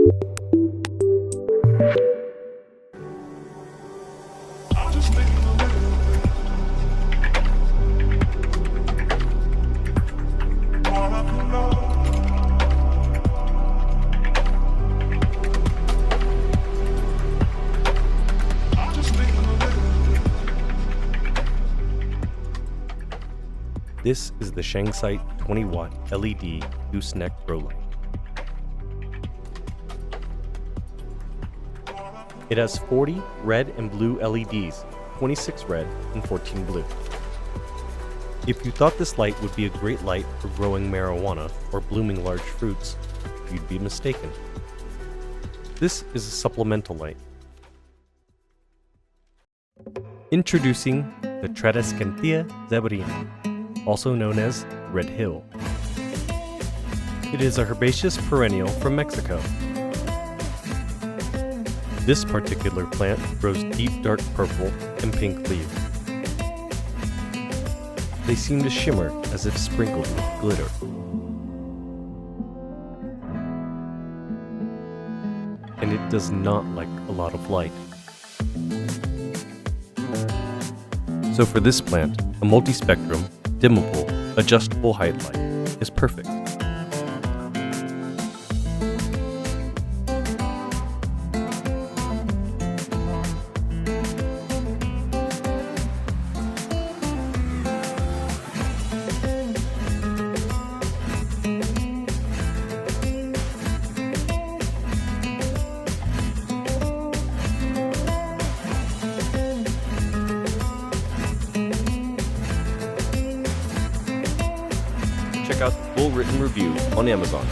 This is the Shengsite 20-watt LED Gooseneck grow light. It has 40 red and blue LEDs, 26 red and 14 blue. If you thought this light would be a great light for growing marijuana or blooming large fruits, you'd be mistaken. This is a supplemental light. Introducing the Tradescantia Zebrina, also known as Red Hill. It is a herbaceous perennial from Mexico. This particular plant grows deep dark purple and pink leaves. They seem to shimmer as if sprinkled with glitter. And it does not like a lot of light. So for this plant, a multi-spectrum, dimmable, adjustable height light is perfect. Check out the full written review on Amazon.